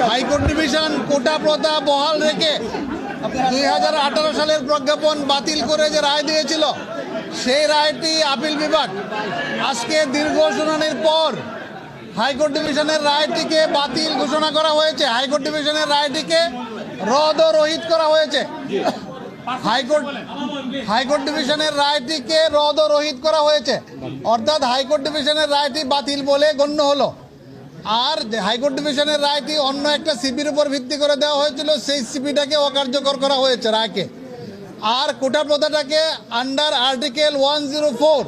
High court division কোটা প্রথা বহাল রেখে 2018 সালের প্রজ্ঞাপন বাতিল করে যে রায় দিয়েছিল, সেই রায়টি আপিল বিভাগ আজকে দীর্ঘ শুনানির পর হাইকোর্ট ডিভিশনের রায়টিকে বাতিল ঘোষণা করা হয়েছে। হাইকোর্ট ডিভিশনের রায়টিকে রদ ও রহিত করা হয়েছে। হাইকোর্ট ডিভিশনের রায়টিকে রদ ও রহিত করা হয়েছে, অর্থাৎ হাইকোর্ট ডিভিশনের রায়টি বাতিল বলে গণ্য হলো। আর হাইকোর্ট ডিভিশনের রায়টি অন্য একটা সিপির উপর ভিত্তি করে দেওয়া হয়েছিল, সেই সিপিটাকে অকার্যকর করা হয়েছে রায়কে। আর কোটা প্রথাটাকে আন্ডার আর্টিকেল 104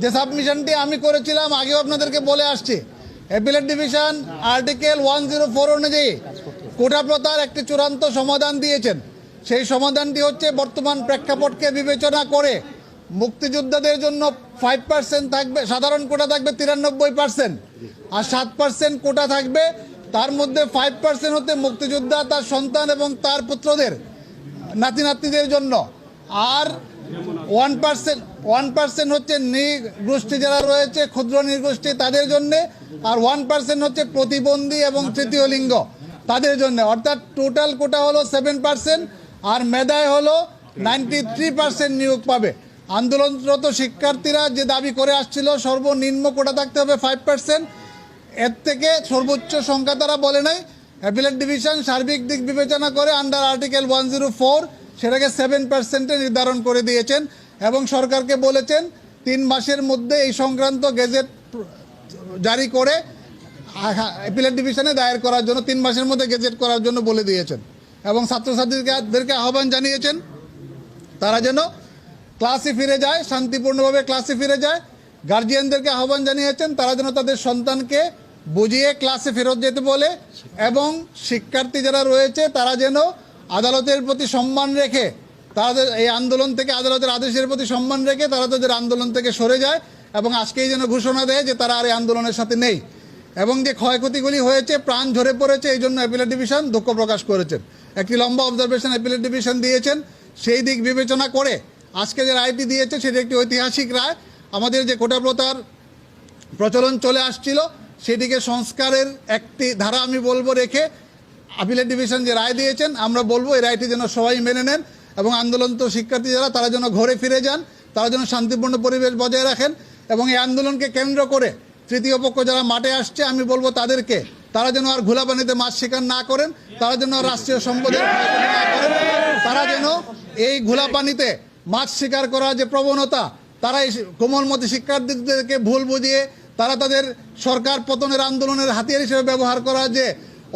যে সাবমিশনটি আমি করেছিলাম, আগেও আপনাদেরকে বলে আসছি, অ্যাপিলেট ডিভিশন আর্টিকেল 104 অনুযায়ী কোটা প্রথার একটি চূড়ান্ত সমাধান দিয়েছেন। সেই সমাধানটি হচ্ছে বর্তমান প্রেক্ষাপটকে বিবেচনা করে মুক্তিযোদ্ধাদের জন্য 5% থাকবে, সাধারণ কোটা থাকবে 93%, আর 7% কোটা থাকবে। তার মধ্যে 5% হতে মুক্তিযোদ্ধা, তার সন্তান এবং তার পুত্রদের, নাতি নাতনিদের জন্য, আর 1% হচ্ছে নৃগোষ্ঠী যারা রয়েছে, ক্ষুদ্র নৃগোষ্ঠী তাদের জন্যে, আর 1% হচ্ছে প্রতিবন্ধী এবং তৃতীয় লিঙ্গ তাদের জন্য। অর্থাৎ টোটাল কোটা হলো 7%, আর মেধায় হলো 93% নিয়োগ পাবে। আন্দোলনরত শিক্ষার্থীরা যে দাবি করে আসছিল সর্বনিম্ন কোটা থাকতে হবে 5%, এর থেকে সর্বোচ্চ সংখ্যা তারা বলে নাই। অ্যাপিলেট ডিভিশন সার্বিক দিক বিবেচনা করে আন্ডার আর্টিকেল 104 সেটাকে 7% নির্ধারণ করে দিয়েছেন এবং সরকারকে বলেছেন 3 মাসের মধ্যে এই সংক্রান্ত গেজেট জারি করে অ্যাপিলেট ডিভিশনে দায়ের করার জন্য 3 মাসের মধ্যে গেজেট করার জন্য বলে দিয়েছেন। এবং ছাত্রছাত্রীদেরকে আহ্বান জানিয়েছেন তারা যেন ক্লাসে ফিরে যায়, শান্তিপূর্ণভাবে ক্লাসে ফিরে যায়। গার্জিয়ানদেরকে আহ্বান জানিয়েছেন তারা যেন তাদের সন্তানকে বুঝিয়ে ক্লাসে ফেরত যেতে বলে, এবং শিক্ষার্থী যারা রয়েছে তারা যেন আদালতের প্রতি সম্মান রেখে, তাদের এই আন্দোলন থেকে আদালতের আদেশের প্রতি সম্মান রেখে তারা তাদের আন্দোলন থেকে সরে যায় এবং আজকেই যেন ঘোষণা দেয় যে তারা আর এই আন্দোলনের সাথে নেই। এবং যে ক্ষয়ক্ষতিগুলি হয়েছে, প্রাণ ঝরে পড়েছে, এই জন্য অ্যাপিলেট ডিভিশন দুঃখ প্রকাশ করেছেন। একটি লম্বা অবজারভেশন অ্যাপিলেট ডিভিশন দিয়েছেন। সেই দিক বিবেচনা করে আজকে যে রায়টি দিয়েছে সেটি একটি ঐতিহাসিক রায়। আমাদের যে কোটা প্রথার প্রচলন চলে আসছিল সেটিকে সংস্কারের একটি ধারা আমি বলবো রেখে আপিলেট ডিভিশন যে রায় দিয়েছেন, আমরা বলবো এই রায়টি যেন সবাই মেনে নেন এবং আন্দোলনরত শিক্ষার্থী যারা তারা যেন ঘরে ফিরে যান, তারা যেন শান্তিপূর্ণ পরিবেশ বজায় রাখেন। এবং এই আন্দোলনকে কেন্দ্র করে তৃতীয় পক্ষ যারা মাঠে আসছে আমি বলবো তাদেরকে, তারা যেন আর ঘোলাপানিতে মাছ শিকার না করেন, তারা যেন রাষ্ট্রীয় সম্পদের ক্ষয়ক্ষতি না করেন, তারা যেন এই ঘোলাপানিতে মাছ শিকার করার যে প্রবণতা, তারা এই কোমলমতি শিক্ষার্থীদেরকে ভুল বুঝিয়ে তারা তাদের সরকার পতনের আন্দোলনের হাতিয়ার হিসেবে ব্যবহার করা যে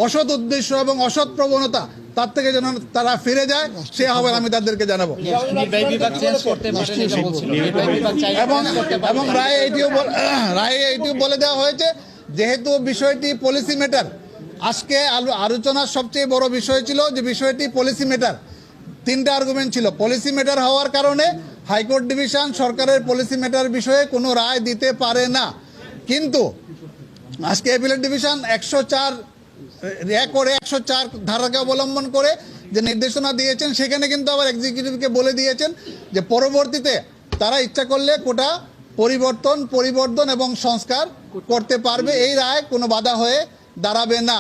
অসৎ উদ্দেশ্য এবং অসৎ প্রবণতা, তার থেকে যেন তারা ফিরে যায়, সে আহ্বান আমি তাদেরকে জানাবো। এবং রায়ে এইটিও বলে দেওয়া হয়েছে, যেহেতু বিষয়টি পলিসি ম্যাটার, আজকে আলোচনার সবচেয়ে বড় বিষয় ছিল যে বিষয়টি পলিসি ম্যাটার। 3টা আর্গুমেন্ট ছিল। পলিসি ম্যাটার হওয়ার কারণে হাইকোর্ট ডিভিশন সরকারের পলিসি ম্যাটার বিষয়ে কোনো রায় দিতে পারে না। কিন্তু আজকে অ্যাপিলেট ডিভিশন 104 ধারাকে অবলম্বন করে যে নির্দেশনা দিয়েছেন, সেখানে কিন্তু আবার এক্সিকিউটিভকে বলে দিয়েছেন যে পরবর্তীতে তারা ইচ্ছা করলে কোটা পরিবর্তন এবং সংস্কার করতে পারবে। এই রায় কোনো বাধা হয়ে দাঁড়াবে না।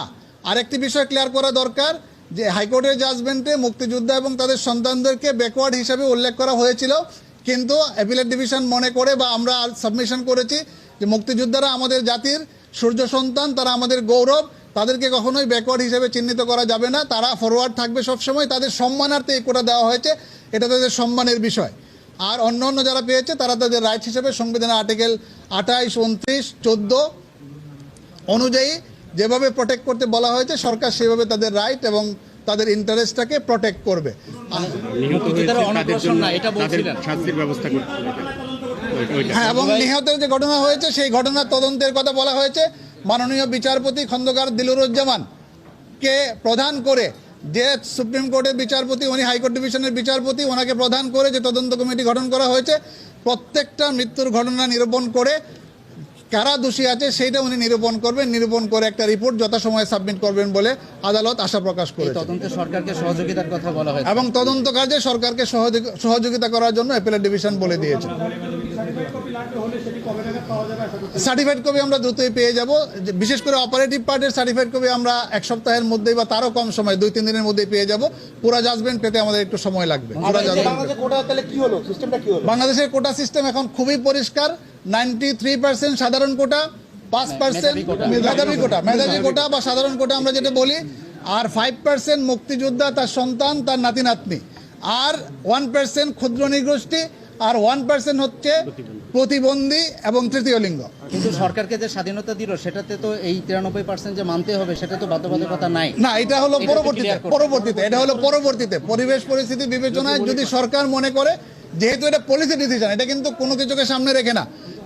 আরেকটি বিষয় ক্লিয়ার করা দরকার যে হাইকোর্টের জাজমেন্টে মুক্তিযোদ্ধা এবং তাদের সন্তানদেরকে ব্যাকওয়ার্ড হিসাবে উল্লেখ করা হয়েছিল, কিন্তু অ্যাপিলেট ডিভিশন মনে করে বা আমরা সাবমিশন করেছি যে মুক্তিযোদ্ধারা আমাদের জাতির সূর্য সন্তান, তারা আমাদের গৌরব, তাদেরকে কখনোই ব্যাকওয়ার্ড হিসেবে চিহ্নিত করা যাবে না, তারা ফরওয়ার্ড থাকবে সবসময়। তাদের সম্মানার্থে এই কোটা দেওয়া হয়েছে, এটা তাদের সম্মানের বিষয়। আর অন্য যারা পেয়েছে তারা তাদের রাইট হিসেবে সংবিধানের আর্টিকেল 28, 29, 14 অনুযায়ী যেভাবে প্রোটেক্ট করতে বলা হয়েছে, সরকার সেভাবে তাদের রাইট এবং তাদের ইন্টারেস্টটাকে প্রোটেক্ট করবে। হ্যাঁ, এবং নিহতের যে ঘটনা হয়েছে সেই ঘটনার তদন্তের কথা বলা হয়েছে। মাননীয় বিচারপতি খন্দকার দিলুরুজ্জামানকে প্রধান করে যে সুপ্রিম কোর্টের বিচারপতি, উনি হাইকোর্ট ডিভিশনের বিচারপতি, ওনাকে প্রধান করে যে তদন্ত কমিটি গঠন করা হয়েছে, প্রত্যেকটা মৃত্যুর ঘটনা নিরূপণ করে কারা দোষী আছে সেইটা উনি নিরূপণ করে একটা রিপোর্ট যথাসময়ে সাবমিট করবেন বলে আদালত আশা প্রকাশ করেছে। তদন্তে সরকারকে সহযোগিতার কথা বলা হয়েছে এবং তদন্ত কার্যে সরকারকে সহযোগিতা করার জন্য অ্যাপিলেট ডিভিশন বলে দিয়েছে। সার্টিফাইড কপি আমরা দ্রুতই পেয়ে যাব, বিশেষ করে অপারেটিভ পার্টের সার্টিফাইড কপি আমরা এক সপ্তাহের মধ্যেই বা তারও কম সময় 2-3 দিনের মধ্যেই পেয়ে যাব। পুরা জাজমেন্ট পেতে আমাদের একটু সময় লাগবে। বাংলাদেশের কোটা সিস্টেম এখন খুবই পরিষ্কার। 93% সাধারণ কোটা, 5% মেধাবী কোটা বা সাধারণ কোটা আমরা যেটা বলি, আর 5% মুক্তিযোদ্ধা, তার সন্তান, তার নাতি নাতনি, আর 1% ক্ষুদ্র নৃগোষ্ঠী, আর 1% হচ্ছে প্রতিবন্ধী এবং তৃতীয় লিঙ্গ। কিন্তু সরকারকে যে স্বাধীনতা দিল সেটাতে তো এই 93% যে মানতে হবে সেটা তো বাধ্যবাধকতা নাই। না, এটা হলো এটা তো clear করতে হবে। পরবর্তীতে পরিবেশ পরিস্থিতি বিবেচনায় যদি সরকার মনে করে, যেহেতু এটা পলিসি ডিসিশন, এটা কিন্তু কোনো কিছুকে সামনে রেখে না,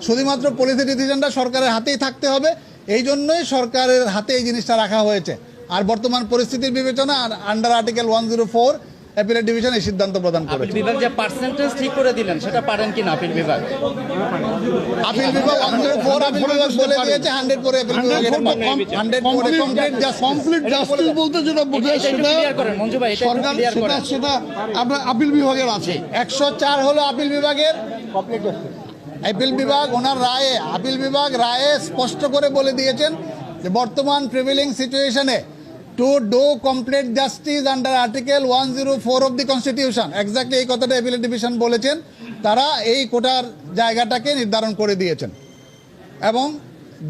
শুধুমাত্র পলিসি ডিসিশনটা সরকারের হাতেই থাকতে হবে। এই জন্যই সরকারের হাতে এই জিনিসটা রাখা হয়েছে। আর বর্তমান পরিস্থিতির বিবেচনা আন্ডার আর্টিকেল 104 অ্যাপিলেট ডিভিশন এই সিদ্ধান্ত প্রদান আপিল করেছে। বিভাগ যে পার্সেন্টেজ ঠিক করে দিলেন সেটা পারেন কিনা আপিল বিভাগ? আপিল বিভাগ 104 আপিল বিভাগ বলে দিয়েছে 100 করে আপিল বিভাগ 100 করে কমপ্লিট জাস্টিস বলতে যেটা বোঝায় এটা একটু সেটা ক্লিয়ার করেন মঞ্জু ভাই, এটা একটু সরকার ক্লিয়ার সেটা করেন। সেটা আপনার আপিল বিভাগের আছে। 104 হলো আপিল বিভাগের আপিল বিভাগ। ওনার রায়ে, আপিল বিভাগ রায়ে স্পষ্ট করে বলে দিয়েছেন যে বর্তমান প্রিভেলিং সিচুয়েশনে to do complete justice under article 104 of the constitution, exactly এই কথাটা অ্যাপিলেট ডিভিশন বলেছেন। তারা এই কোটার জায়গাটাকে নির্ধারণ করে দিয়েছেন এবং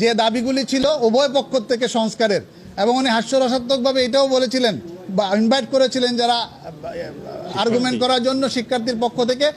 যে দাবিগুলি ছিল উভয় পক্ষ থেকে সংস্কারের, এবং উনি হাস্যরসাত্মকভাবে এটাও বলেছিলেন বা ইনভাইট করেছিলেন যারা আর্গুমেন্ট করার জন্য শিক্ষার্থীর পক্ষ থেকে,